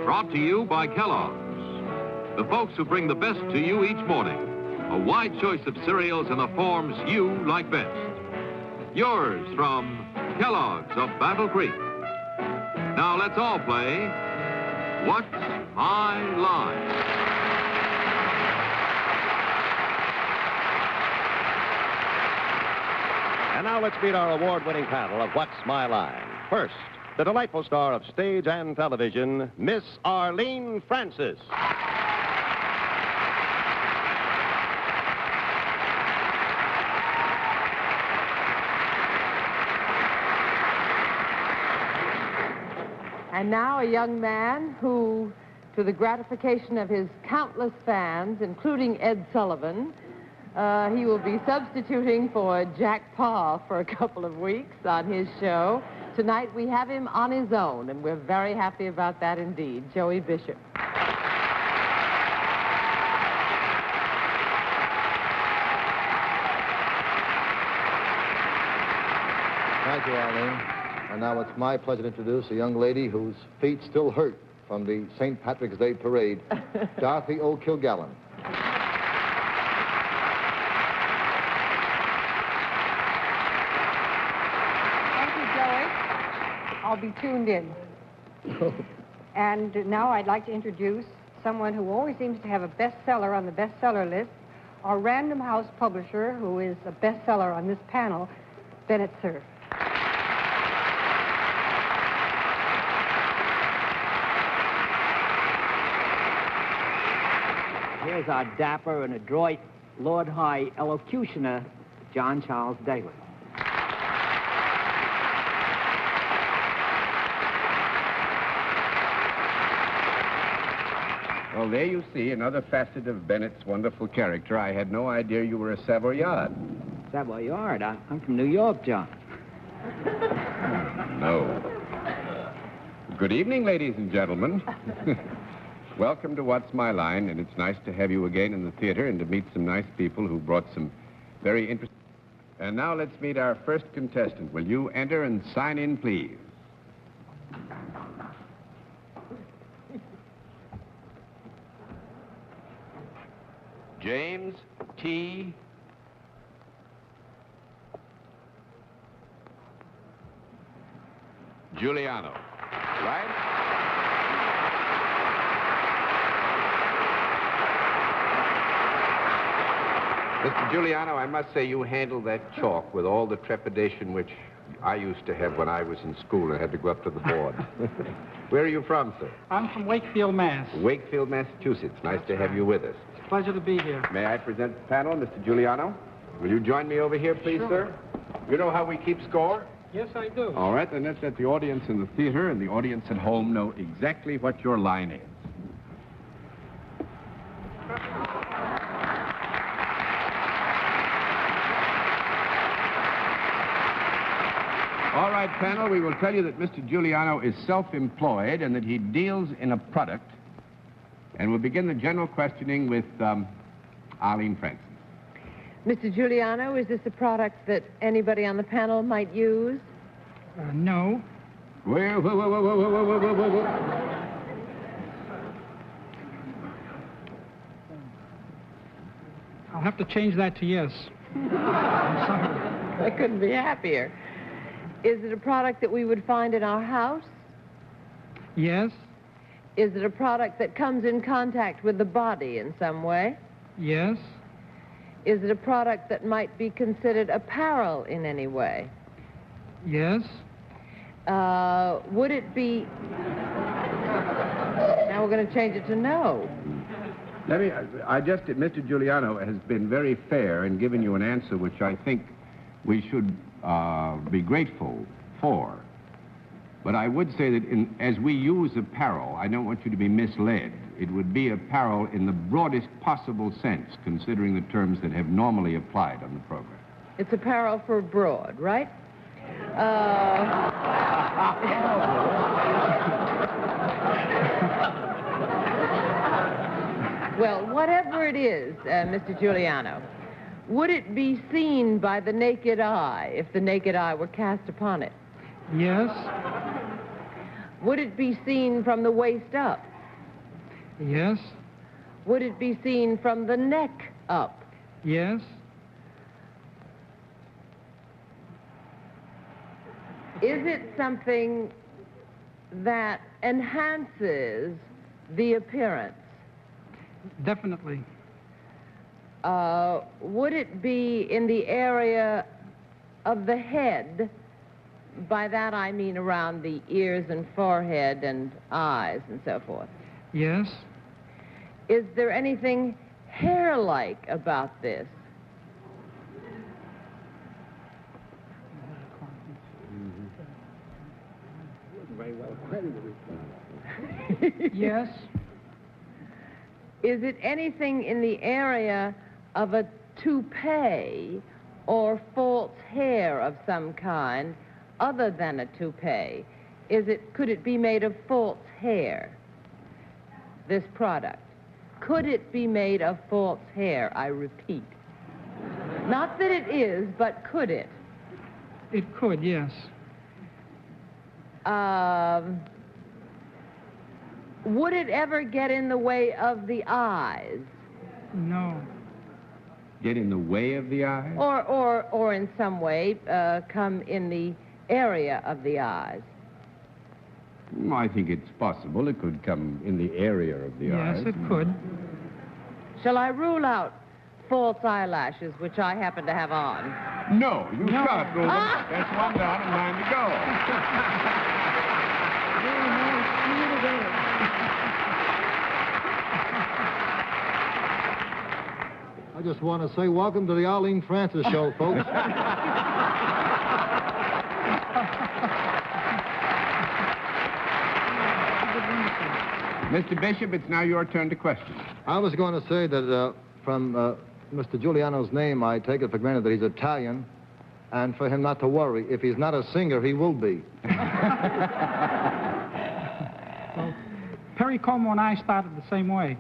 Brought to you by Kellogg's, the folks who bring the best to you each morning. A wide choice of cereals in the forms you like best. Yours from Kellogg's of Battle Creek. Now let's all play What's My Line? And now let's meet our award-winning panel of What's My Line. First, the delightful star of stage and television, Miss Arlene Francis. And now a young man who, to the gratification of his countless fans, including Ed Sullivan, he will be substituting for Jack Parr for a couple of weeks on his show. Tonight we have him on his own, and we're very happy about that indeed. Joey Bishop. Thank you, Arlene. And now it's my pleasure to introduce a young lady whose feet still hurt from the St. Patrick's Day parade, Dorothy O. Kilgallen. Thank you, Joey. I'll be tuned in. And now I'd like to introduce someone who always seems to have a bestseller on the bestseller list, our Random House publisher, who is a bestseller on this panel, Bennett, Cerf. Here's our dapper and adroit Lord High elocutioner, John Charles Daly. Well, there you see another facet of Bennett's wonderful character. I had no idea you were a Savoyard. Savoyard? I'm from New York, John. No. Good evening, ladies and gentlemen. Welcome to What's My Line, and it's nice to have you again in the theater and to meet some nice people who brought some very interesting... And now let's meet our first contestant. Will you enter and sign in, please? James T. Giuliano, right? Mr. Giuliano, I must say you handled that chalk with all the trepidation which I used to have when I was in school and had to go up to the board. Where are you from, sir? I'm from Wakefield, Mass. Wakefield, Massachusetts. Nice to have you with us. It's a pleasure to be here. May I present the panel, Mr. Giuliano? Will you join me over here, please, Sure. sir? You know how we keep score? Yes, I do. All right, then let's let the audience in the theater and the audience at home know exactly what your line is. All right, panel, we will tell you that Mr. Giuliano is self-employed and that he deals in a product. And we'll begin the general questioning with Arlene Francis. Mr. Giuliano, is this a product that anybody on the panel might use? No. Whoa. I'll have to change that to yes. I'm sorry. I couldn't be happier. Is it a product that we would find in our house? Yes. Is it a product that comes in contact with the body in some way? Yes. Is it a product that might be considered apparel in any way? Yes. Would it be... Now we're going to change it to no. Mr. Giuliano has been very fair in giving you an answer which I think we should be grateful for. But I would say that as we use apparel, I don't want you to be misled. It would be apparel in the broadest possible sense, considering the terms that have normally applied on the program. It's apparel for abroad, right? Well, whatever it is, Mr. Giuliano, would it be seen by the naked eye if the naked eye were cast upon it? Yes. Would it be seen from the waist up? Yes. Would it be seen from the neck up? Yes. Is it something that enhances the appearance? Definitely. Would it be in the area of the head? By that I mean around the ears and forehead and eyes and so forth. Yes. Is there anything hair-like about this? Yes. Is it anything in the area of a toupee or false hair of some kind other than a toupee? Could it be made of false hair, this product? Could it be made of false hair, I repeat? Not that it is, but could it? It could, yes. Would it ever get in the way of the eyes? No. Get in the way of the eye? Or in some way come in the area of the eyes? I think it's possible. It could come in the area of the eyes. Yes, it could. Shall I rule out false eyelashes, which I happen to have on? No, you shan't rule them. There's one down and 9 to go. I just want to say welcome to the Arlene Francis Show, folks. Mr. Bishop, it's now your turn to question. I was going to say that from Mr. Giuliano's name, I take it for granted that he's Italian, and for him not to worry. If he's not a singer, he will be. Well, Perry Como and I started the same way,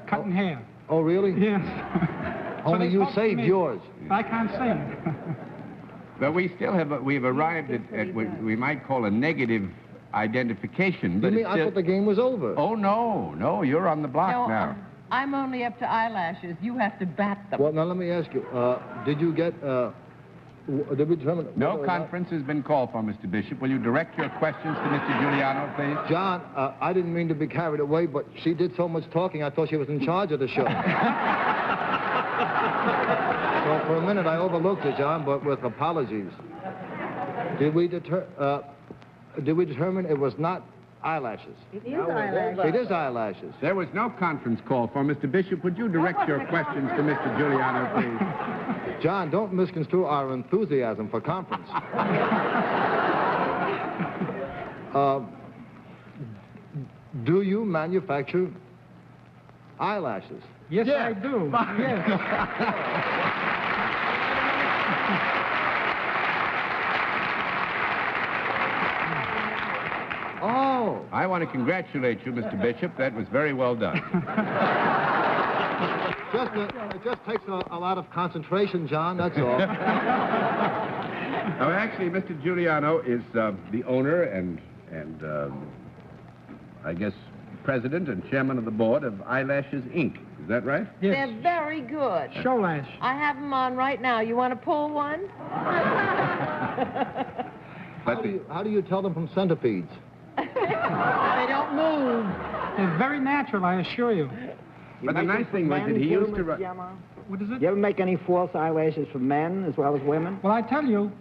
cutting hair. Oh, really? Yes. Only you saved yours. I can't sing. But we still have, we've arrived at what we might call a negative identification. But You mean I thought the game was over? Oh, no, you're on the block now. I'm only up to eyelashes. You have to bat them. Well, now let me ask you, did you get, did we determine... No conference has been called for, Mr. Bishop. Will you direct your questions to Mr. Giuliano, please? John, I didn't mean to be carried away, but she did so much talking, I thought she was in charge of the show. So for a minute, I overlooked it, John, but with apologies. Did we determine it was not eyelashes? It is eyelashes. It is eyelashes. There was no conference call for. Mr. Bishop, would you direct your questions to Mr. Giuliano, please? John, don't misconstrue our enthusiasm for conference. Do you manufacture eyelashes? Yes, I do. Yes. Oh. I want to congratulate you, Mr. Bishop. That was very well done. It just takes a lot of concentration, John, that's all. Now, actually, Mr. Giuliano is the owner and I guess, president and chairman of the board of Eyelashes, Inc. Is that right? Yes. They're very good. Showlash. I have them on right now. You want to pull one? How do you tell them from centipedes? They don't move. They're very natural, I assure you. But the nice thing was that he used to... What is it? You ever make any false eyelashes for men as well as women? Well, I tell you,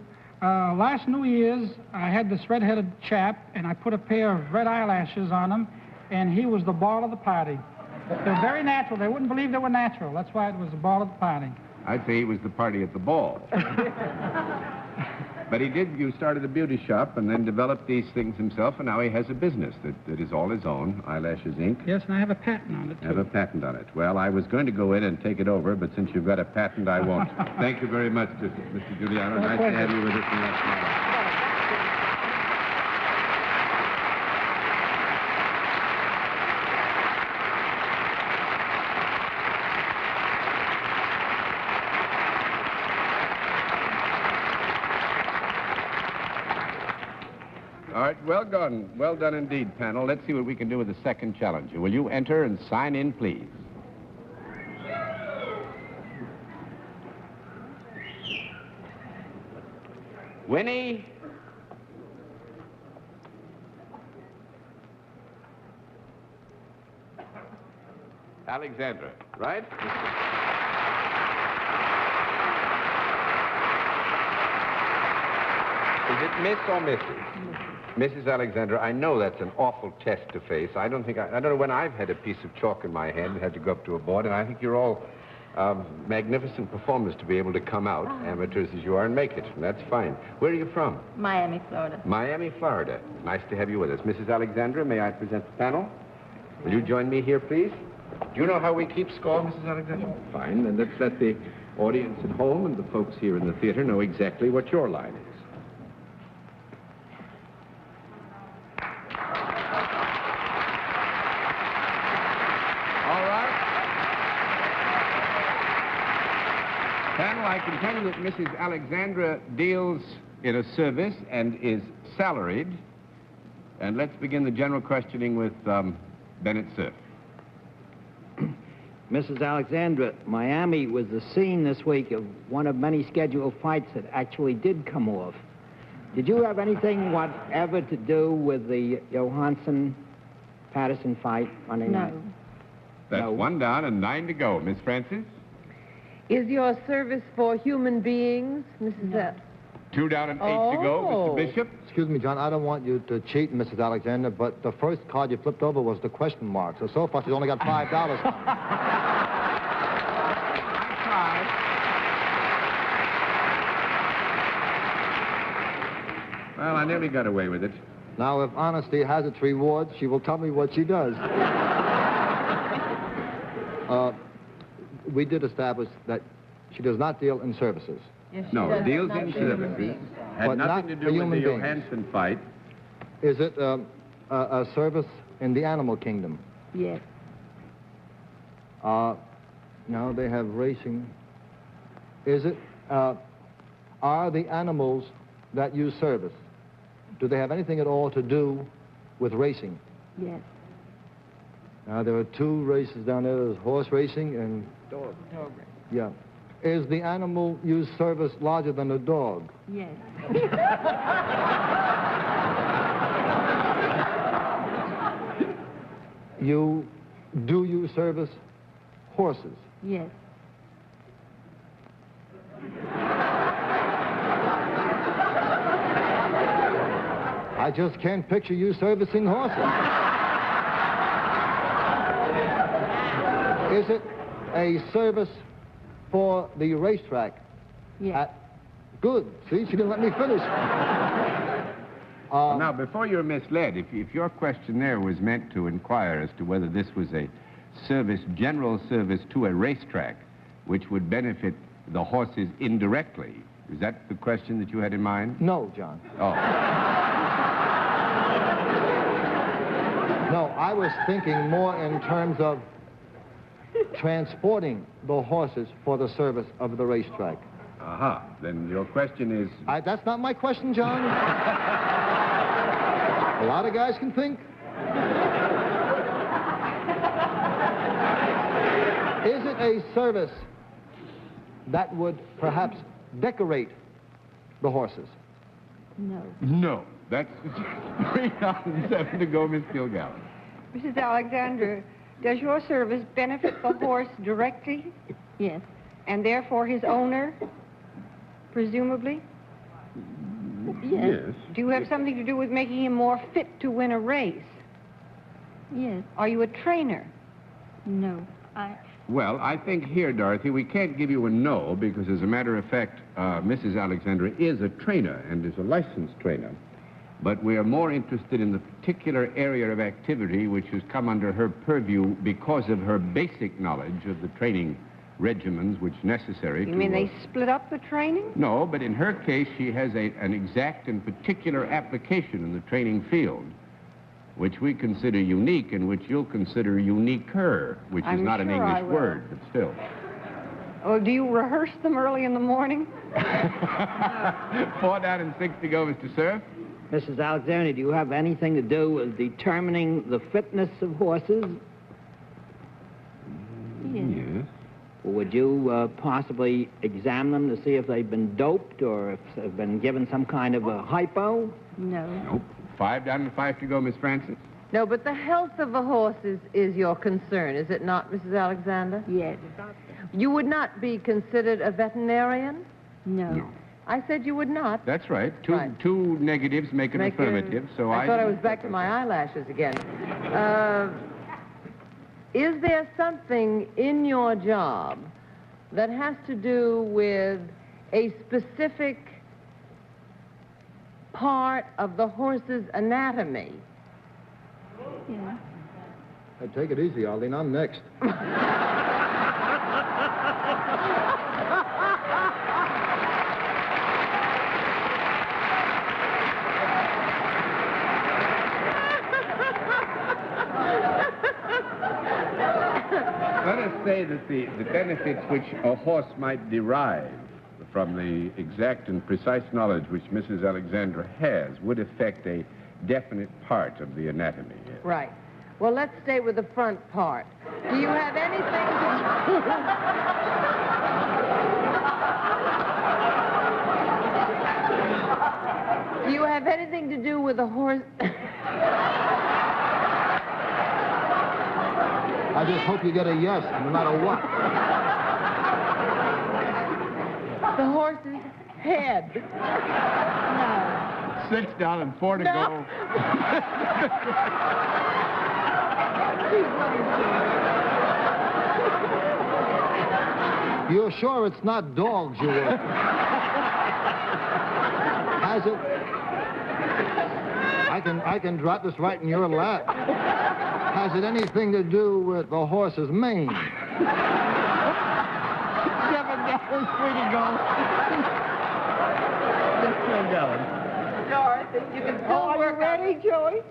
last New Year's, I had this red-headed chap, and I put a pair of red eyelashes on him, and he was the ball of the party. They're very natural. They wouldn't believe they were natural. That's why it was the ball of the party. I'd say he was the party at the ball. But you started a beauty shop and then developed these things himself, and now he has a business that is all his own, Eyelashes, Inc. Yes, and I have a patent on it, too. Have a patent on it. Well, I was going to go in and take it over, but since you've got a patent, I won't. Thank you very much, Mr. Giuliano. Nice to have you with us in that smile. right, well done. Well done indeed, panel. Let's see what we can do with the second challenger. Will you enter and sign in, please? Winnie. Alexandra, right? Is it Miss or Mrs.? Mrs. Alexandra, I know that's an awful test to face. I don't know when I've had a piece of chalk in my hand and had to go up to a board, and I think you're all magnificent performers to be able to come out, amateurs as you are, and make it. And that's fine. Where are you from? Miami, Florida. Miami, Florida. Nice to have you with us. Mrs. Alexandra, may I present the panel? Will you join me here, please? Do you know how we keep score, Mrs. Alexandra? Fine. Then let's let the audience at home and the folks here in the theater know exactly what your line is. Panel, I can tell you that Mrs. Alexandra deals in a service and is salaried. And let's begin the general questioning with Bennett, Cerf. Mrs. Alexandra, Miami was the scene this week of one of many scheduled fights that actually did come off. Did you have anything whatever to do with the Johansson-Patterson fight Monday night? That's No. 1 down and 9 to go. Miss Francis? Is your service for human beings, Mrs. F? 2 down and 8 to go. Oh. Mr. Bishop? Excuse me, John, I don't want you to cheat, Mrs. Alexander, but the first card you flipped over was the question mark. So far, she's only got $5. Well, I nearly got away with it. Now, if honesty has its rewards, she will tell me what she does. We did establish that she does not deal in services. Yes, No, does. deals Not in human services. beings. Had But nothing not to for do with human the beings. Johansson fight. Is it a service in the animal kingdom? Yes. No, they have racing. Is it, are the animals that you service, do they have anything at all to do with racing? Yes. Now, there are 2 races down there. There's horse racing and... Dog. Yeah. Is the animal you service larger than a dog? Yes. Do you service horses? Yes. I just can't picture you servicing horses. Is it a service for the racetrack? Yes. Good. See, she didn't let me finish. Well, now, before you're misled, if your question there was meant to inquire as to whether this was a service, general service to a racetrack, which would benefit the horses indirectly, is that the question that you had in mind? No, John. Oh. No, I was thinking more in terms of transporting the horses for the service of the racetrack. Aha. Then your question is... That's not my question, John. A lot of guys can think. Is it a service that would perhaps decorate the horses? No. No. That's 3 down and 7 to go, Miss Kilgallen. Mrs. Alexander, does your service benefit the horse directly Yes. and therefore his owner, presumably? Yes. Do you have something to do with making him more fit to win a race? Yes. Are you a trainer? No. Well, I think here, Dorothy, we can't give you a no because, as a matter of fact, Mrs. Alexandra is a trainer and is a licensed trainer. But we are more interested in the particular area of activity which has come under her purview because of her basic knowledge of the training regimens which necessary to... You mean they split up the training? No, but in her case, she has an exact and particular application in the training field, which we consider unique and which you'll consider uniquer, which is not an English word, but still. Well, do you rehearse them early in the morning? 4 down and 6 to go, Mr. Cerf. Mrs. Alexander, do you have anything to do with determining the fitness of horses? Yes. Or would you possibly examine them to see if they've been doped or if they've been given some kind of a hypo? No. Nope. 5 down and 5 to go, Miss Francis. No, but the health of a horse is your concern, is it not, Mrs. Alexander? Yes. You would not be considered a veterinarian? No. No. I said you would not. That's right. Two Right. two negatives make an affirmative, so I thought I was back to my eyelashes again. Is there something in your job that has to do with a specific part of the horse's anatomy? Yeah. Hey, take it easy, Arlene. I'm next. Let us say that the benefits which a horse might derive from the exact and precise knowledge which Mrs. Alexandra has would affect a definite part of the anatomy. Yes. Right. Well, let's stay with the front part. Do you have anything to... Do you have anything to do with the horse... I just hope you get a yes, no matter what. The horse's head? No. 6 down and 4 to go. You're sure it's not dogs you work? Has it? I can drop this right in your lap. Has it anything to do with the horse's mane? 7 down, 3 to go. Dorothy, you can still Are you work ready, Joey?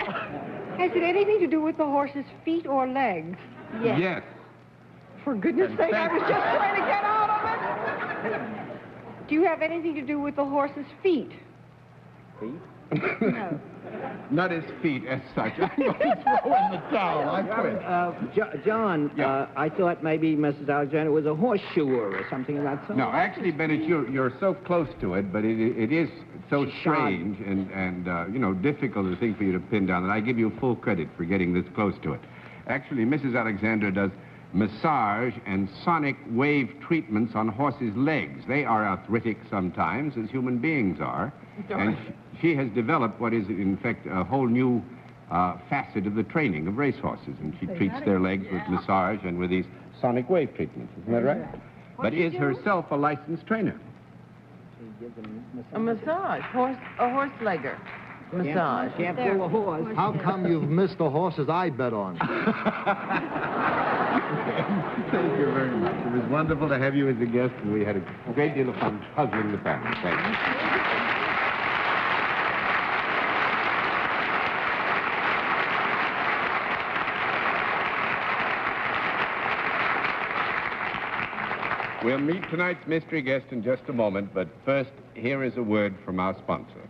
Has it anything to do with the horse's feet or legs? Yes. Yes. For goodness And sake, I thank- was just trying to get out of it. Do you have anything to do with the horse's feet? No. Not his feet as such. I'm going to throw in the towel. I quit. John, Yeah. I thought maybe Mrs. Alexander was a horseshoer or something of that sort. No, actually, Bennett, you're so close to it, but it is so Shod. strange and difficult a thing for you to pin down that I give you full credit for getting this close to it. Actually, Mrs. Alexander does massage and sonic wave treatments on horses' legs. They are arthritic sometimes, as human beings are. And she has developed what is, in fact, a whole new facet of the training of racehorses. And she treats their legs with massage and with these sonic wave treatments. Isn't that right? But is herself a licensed trainer. a massage, a horse-legger massage. Can't pull a horse. How come you've missed the horses I bet on? Thank you very much. It was wonderful to have you as a guest, and we had a great deal of fun puzzling the family. Thank you. We'll meet tonight's mystery guest in just a moment, but first, here is a word from our sponsor.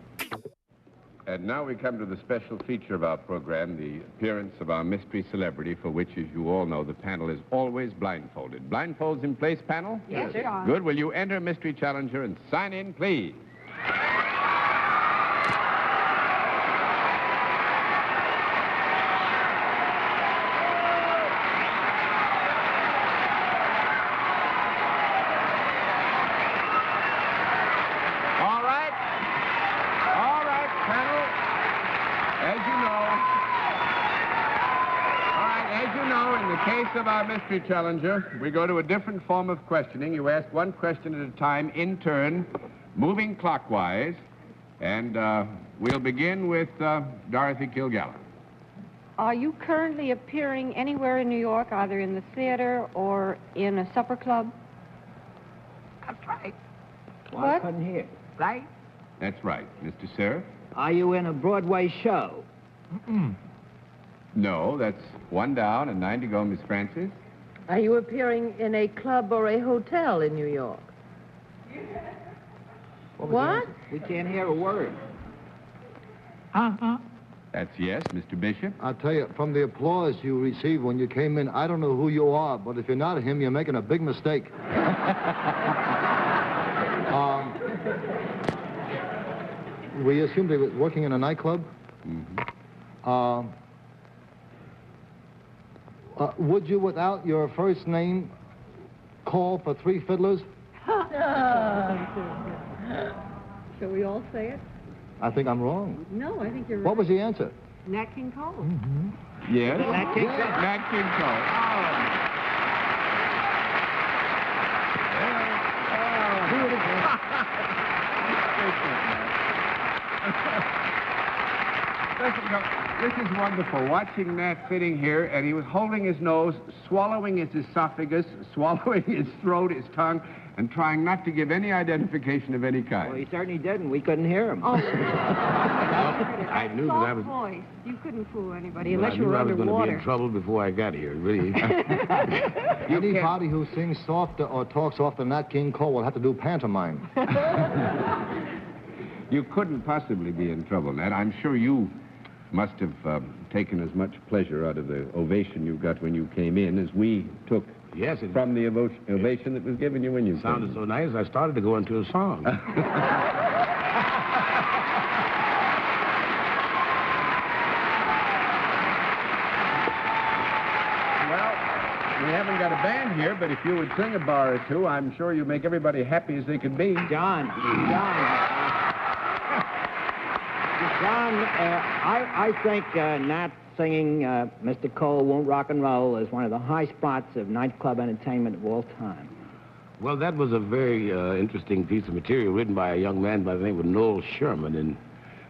And now we come to the special feature of our program, the appearance of our mystery celebrity, for which, as you all know, the panel is always blindfolded. Blindfolds in place, panel? Yes, sir. Good. Will you enter Mystery Challenger and sign in, please? All right, panel. As you know, in the case of our Mystery Challenger, we go to a different form of questioning. You ask one question at a time, in turn, moving clockwise. And we'll begin with Dorothy Kilgallen. Are you currently appearing anywhere in New York, either in the theater or in a supper club? That's right. Well, I What? couldn't hear. Right? That's right. Mr. Cerf? Are you in a Broadway show? No, that's 1 down and 9 to go, Miss Francis. Are you appearing in a club or a hotel in New York? What? We can't hear a word. That's yes, Mr. Bishop. I'll tell you, from the applause you received when you came in, I don't know who you are, but if you're not him, you're making a big mistake. We assumed he was working in a nightclub. Mm-hmm. Would you, without your first name, call for 3 fiddlers? Shall we all say it? I think I'm wrong. No, I think you're right. What was the answer? Nat King Cole. Yes. Nat King Cole. Nat King Cole. This is wonderful. Watching Nat sitting here, and he was holding his nose, swallowing his esophagus, swallowing his throat, his tongue, and trying not to give any identification of any kind. Well, he certainly didn't. We couldn't hear him. Oh. I knew that I was... voice. You couldn't fool anybody Well, unless you were I was going to be underwater. in trouble before I got here, really. Anybody who sings softer or talks softer than Nat King Cole will have to do pantomime. You couldn't possibly be in trouble, Nat. I'm sure you must have taken as much pleasure out of the ovation you got when you came in as we took Yes, it from the ovation that was given you when you sounded came. so nice, I started to go into a song. Well, we haven't got a band here, but if you would sing a bar or two, I'm sure you make everybody happy as they could be. John, I think Nat singing Mr. Cole Won't Rock and Roll is one of the high spots of nightclub entertainment of all time. Well, that was a very interesting piece of material written by a young man by the name of Noel Sherman. And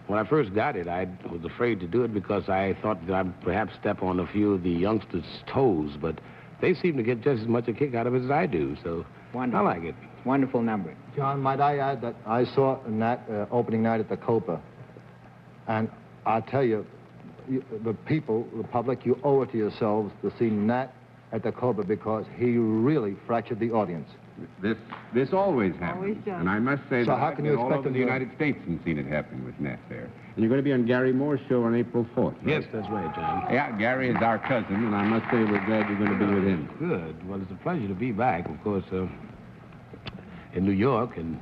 when I first got it, I was afraid to do it because I thought that I'd perhaps step on a few of the youngsters' toes. But they seem to get just as much a kick out of it as I do, so Wonderful. I like it. Wonderful number. John, might I add that I saw Nat opening night at the Copa, and I'll tell you, the people, the public, you owe it to yourselves to see Nat at the Copa because he really fractured the audience. This always happens. Always does. And I must say So that how I've can been you all expect over him the to- United States and seen it happen with Nat there. And you're going to be on Gary Moore's show on April 4th, right? Yes, that's right, John. Yeah, Gary is our cousin, and I must say we're glad you're going to be with him. Good. Well, it's a pleasure to be back, of course, in New York, and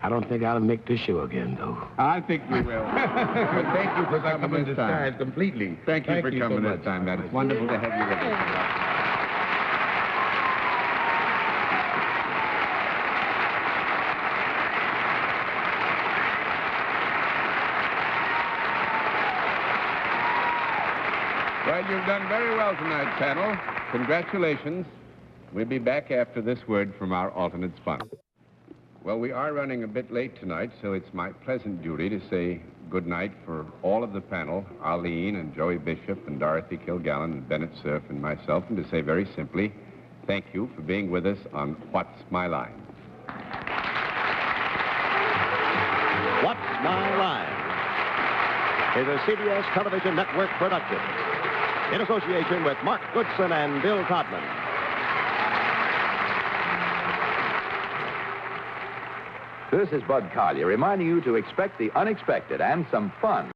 I don't think I'll make this show again, though. I think you will. But thank you for coming this time. Completely. Thank you for so coming much. this time, Matt. It's wonderful to have you with us. Well, you've done very well tonight, panel. Congratulations. We'll be back after this word from our alternate sponsor. Well, we are running a bit late tonight, so it's my pleasant duty to say good night for all of the panel, Arlene and Joey Bishop and Dorothy Kilgallen and Bennett, Cerf, and myself, and to say very simply, thank you for being with us on What's My Line. What's My Line is a CBS television network production in association with Mark Goodson and Bill Codman. This is Bud Collier reminding you to expect the unexpected and some fun.